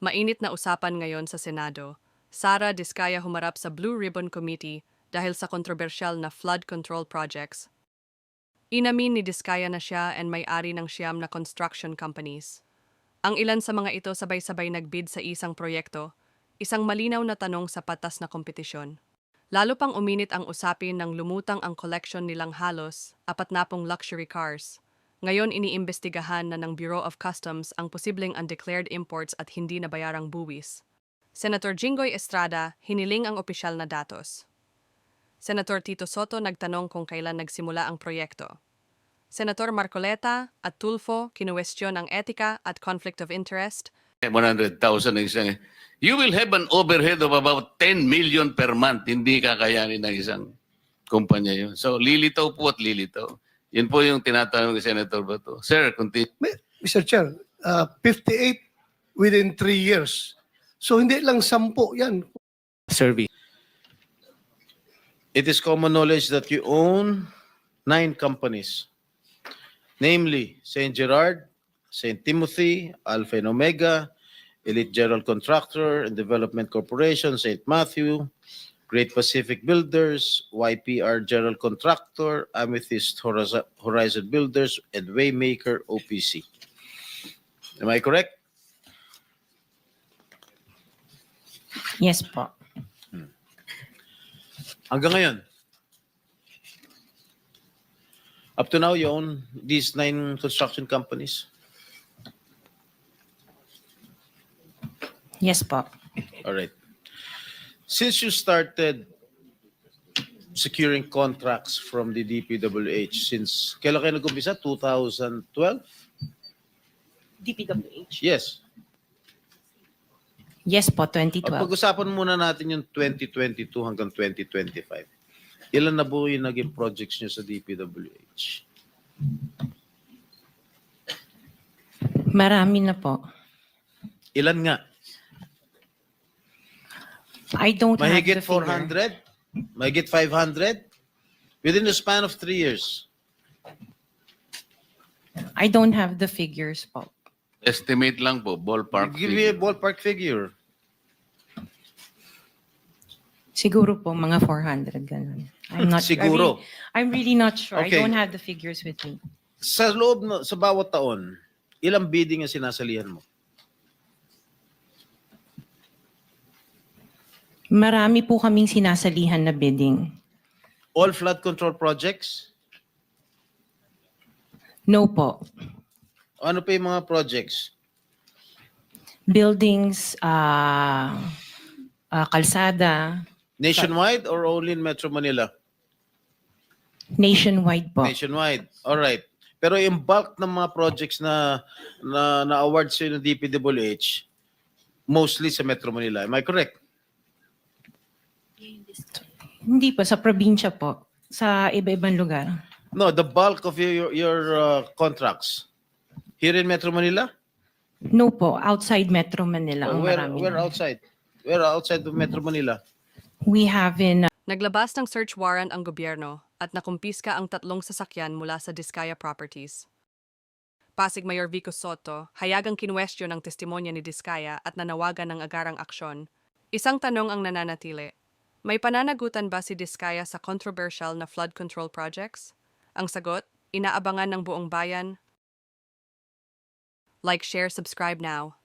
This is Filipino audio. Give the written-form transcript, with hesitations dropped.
Mainit na usapan ngayon sa Senado. Sara Diskaya humarap sa Blue Ribbon Committee dahil sa kontrobersyal na flood control projects. Inamin ni Diskaya na siya and may-ari ng siyam na construction companies. Ang ilan sa mga ito sabay-sabay nagbid sa isang proyekto, isang malinaw na tanong sa patas na kompetisyon. Lalo pang uminit ang usapin nang lumutang ang collection nilang halos 40 luxury cars. Ngayon iniimbestigahan na ng Bureau of Customs ang posibleng undeclared imports at hindi nabayarang buwis. Senator Jinggoy Estrada hiniling ang opisyal na datos. Senator Tito Soto nagtanong kung kailan nagsimula ang proyekto. Senator Marcoleta at Tulfo kinuwestiyon ang etika at conflict of interest. 100,000 ang isang. You will have an overhead of about 10 million per month. Hindi kakayanin ng isang kumpanya yun. So, lilitaw po at lilitaw. Yun po yung tinatanong ni Senator Bato. Sir, continue. Mr. Chair, 58 within 3 years. So hindi lang 10 yan. Survey. It is common knowledge that you own 9 companies, namely St. Gerard, St. Timothy, Alpha and Omega, Elite General Contractor and Development Corporation, St. Matthew, Great Pacific Builders, YPR General Contractor, Amethyst Horizon Builders, and Waymaker OPC. Am I correct? Yes po. Hanggang ngayon, up to now, you own these 9 construction companies? Yes po. All right. Since you started securing contracts from the DPWH, since kailan kayo nag-umpisa? 2012? DPWH? Yes. Yes po, 2012. Pag-usapan muna natin yung 2022 hanggang 2025. Ilan na po yung naging projects nyo sa DPWH? Marami na po. Ilan nga? I don't Mahigit have the figure. 400? Mahigit 500? Within the span of 3 years. I don't have the figures po. Estimate lang po, ballpark. Give me a ballpark figure. Siguro po mga 400 ganun. I'm not Siguro. I'm really not sure. Okay. I don't have the figures with me. Sa loob, sa bawat taon, ilang bidding ang sinasalihan mo? Marami po kaming sinasalihan na bidding. All flood control projects? No po. Ano pa yung mga projects? Buildings, kalsada, Nationwide or only in Metro Manila? nationwide po. Nationwide. All right. Pero yung bulk ng mga projects na award sa ng DPWH, mostly sa Metro Manila. Am I correct? Hindi po, sa probinsya po. Sa iba-ibang lugar. No, the bulk of your contracts. Here in Metro Manila? No po, outside Metro Manila ang marami. Where outside? Where outside of Metro Manila? We have in Naglabas ng search warrant ang gobyerno at nakumpiska ang 3 sasakyan mula sa Diskaya Properties. Pasig Mayor Vico Soto, hayagang kinwestiyon ang testimonya ni Diskaya at nanawagan ng agarang aksyon. Isang tanong ang nananatili. May pananagutan ba si Diskaya sa controversial na flood control projects? Ang sagot, inaabangan ng buong bayan. Like, share, subscribe now.